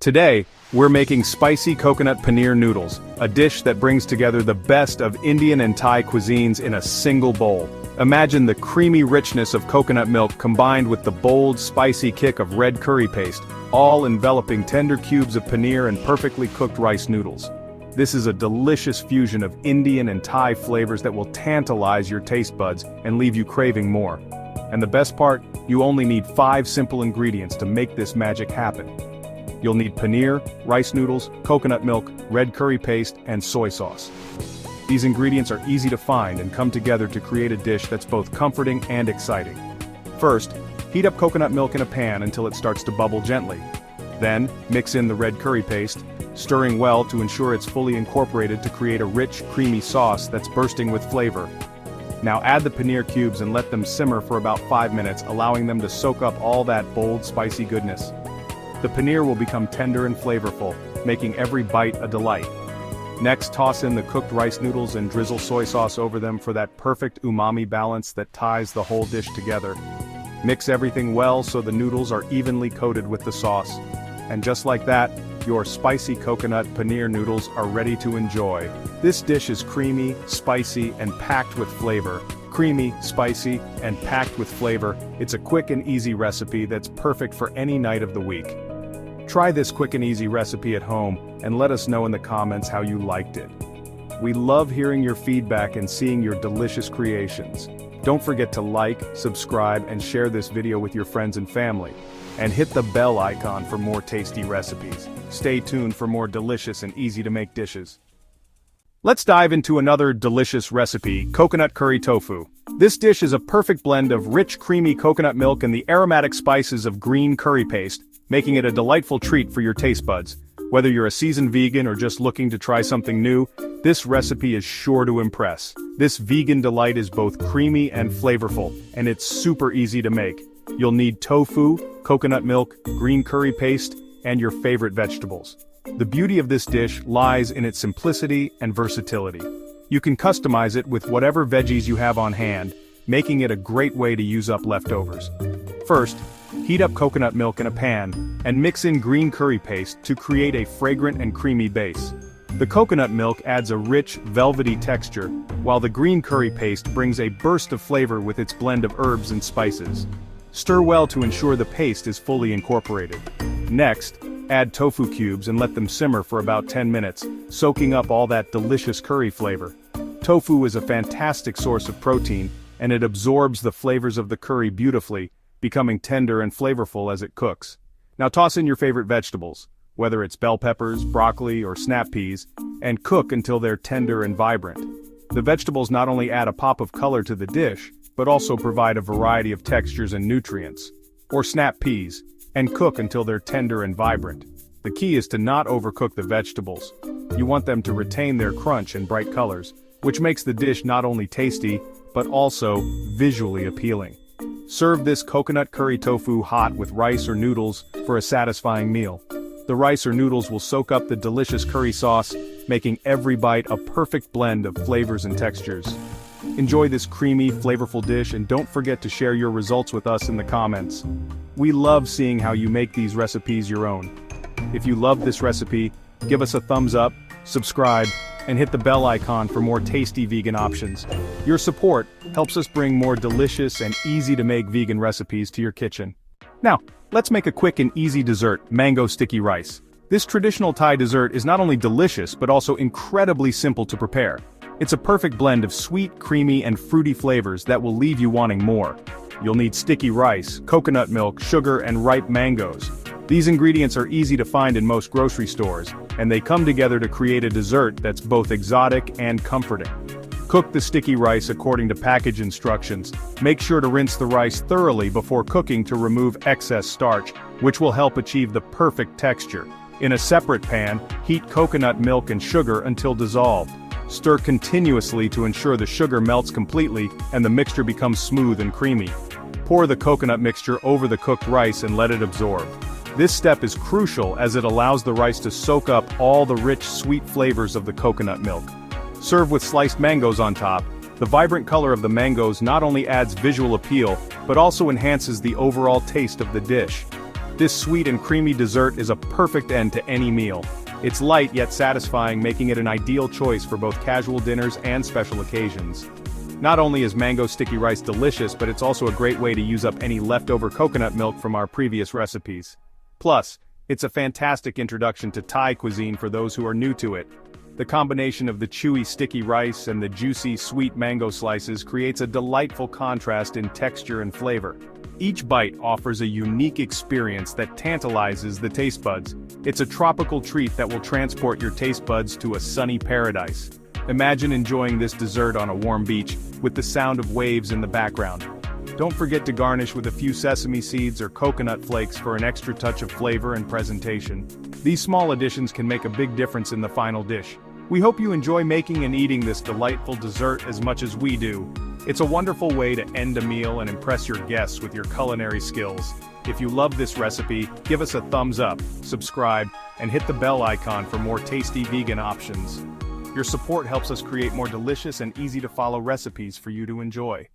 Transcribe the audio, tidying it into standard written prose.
Today, we're making spicy coconut paneer noodles, a dish that brings together the best of Indian and Thai cuisines in a single bowl. Imagine the creamy richness of coconut milk combined with the bold, spicy kick of red curry paste, all enveloping tender cubes of paneer and perfectly cooked rice noodles. This is a delicious fusion of Indian and Thai flavors that will tantalize your taste buds and leave you craving more. And the best part, you only need 5 simple ingredients to make this magic happen. You'll need paneer, rice noodles, coconut milk, red curry paste, and soy sauce. These ingredients are easy to find and come together to create a dish that's both comforting and exciting. First, heat up coconut milk in a pan until it starts to bubble gently. Then, mix in the red curry paste, stirring well to ensure it's fully incorporated to create a rich, creamy sauce that's bursting with flavor. Now add the paneer cubes and let them simmer for about 5 minutes, allowing them to soak up all that bold, spicy goodness. The paneer will become tender and flavorful, making every bite a delight. Next, toss in the cooked rice noodles and drizzle soy sauce over them for that perfect umami balance that ties the whole dish together. Mix everything well so the noodles are evenly coated with the sauce. And just like that, your spicy coconut paneer noodles are ready to enjoy. This dish is creamy, spicy, and packed with flavor. Creamy, spicy, and packed with flavor, it's a quick and easy recipe that's perfect for any night of the week. Try this quick and easy recipe at home, and let us know in the comments how you liked it. We love hearing your feedback and seeing your delicious creations. Don't forget to like, subscribe, and share this video with your friends and family. And hit the bell icon for more tasty recipes. Stay tuned for more delicious and easy-to-make dishes. Let's dive into another delicious recipe, coconut curry tofu. This dish is a perfect blend of rich, creamy coconut milk and the aromatic spices of green curry paste, making it a delightful treat for your taste buds. Whether you're a seasoned vegan or just looking to try something new, this recipe is sure to impress. This vegan delight is both creamy and flavorful, and it's super easy to make. You'll need tofu, coconut milk, green curry paste, and your favorite vegetables. The beauty of this dish lies in its simplicity and versatility. You can customize it with whatever veggies you have on hand, making it a great way to use up leftovers. First, heat up coconut milk in a pan, and mix in green curry paste to create a fragrant and creamy base. The coconut milk adds a rich, velvety texture, while the green curry paste brings a burst of flavor with its blend of herbs and spices. Stir well to ensure the paste is fully incorporated. Next, add tofu cubes and let them simmer for about 10 minutes, soaking up all that delicious curry flavor. Tofu is a fantastic source of protein, and it absorbs the flavors of the curry beautifully, becoming tender and flavorful as it cooks. Now toss in your favorite vegetables, whether it's bell peppers, broccoli, or snap peas, and cook until they're tender and vibrant. The vegetables not only add a pop of color to the dish, but also provide a variety of textures and nutrients. Or snap peas, and cook until they're tender and vibrant. The key is to not overcook the vegetables. You want them to retain their crunch and bright colors, which makes the dish not only tasty, but also visually appealing. Serve this coconut curry tofu hot with rice or noodles for a satisfying meal. The rice or noodles will soak up the delicious curry sauce, making every bite a perfect blend of flavors and textures. Enjoy this creamy, flavorful dish, and don't forget to share your results with us in the comments. We love seeing how you make these recipes your own. If you love this recipe, give us a thumbs up, subscribe, and hit the bell icon for more tasty vegan options. Your support helps us bring more delicious and easy-to-make vegan recipes to your kitchen. Now, let's make a quick and easy dessert, mango sticky rice. This traditional Thai dessert is not only delicious but also incredibly simple to prepare. It's a perfect blend of sweet, creamy, and fruity flavors that will leave you wanting more. You'll need sticky rice, coconut milk, sugar, and ripe mangoes. These ingredients are easy to find in most grocery stores, and they come together to create a dessert that's both exotic and comforting. Cook the sticky rice according to package instructions. Make sure to rinse the rice thoroughly before cooking to remove excess starch, which will help achieve the perfect texture. In a separate pan, heat coconut milk and sugar until dissolved. Stir continuously to ensure the sugar melts completely and the mixture becomes smooth and creamy. Pour the coconut mixture over the cooked rice and let it absorb. This step is crucial as it allows the rice to soak up all the rich, sweet flavors of the coconut milk. Serve with sliced mangoes on top. The vibrant color of the mangoes not only adds visual appeal, but also enhances the overall taste of the dish. This sweet and creamy dessert is a perfect end to any meal. It's light yet satisfying, making it an ideal choice for both casual dinners and special occasions. Not only is mango sticky rice delicious, but it's also a great way to use up any leftover coconut milk from our previous recipes. Plus, it's a fantastic introduction to Thai cuisine for those who are new to it. The combination of the chewy sticky rice and the juicy sweet mango slices creates a delightful contrast in texture and flavor. Each bite offers a unique experience that tantalizes the taste buds. It's a tropical treat that will transport your taste buds to a sunny paradise. Imagine enjoying this dessert on a warm beach, with the sound of waves in the background. Don't forget to garnish with a few sesame seeds or coconut flakes for an extra touch of flavor and presentation. These small additions can make a big difference in the final dish. We hope you enjoy making and eating this delightful dessert as much as we do. It's a wonderful way to end a meal and impress your guests with your culinary skills. If you love this recipe, give us a thumbs up, subscribe, and hit the bell icon for more tasty vegan options. Your support helps us create more delicious and easy-to-follow recipes for you to enjoy.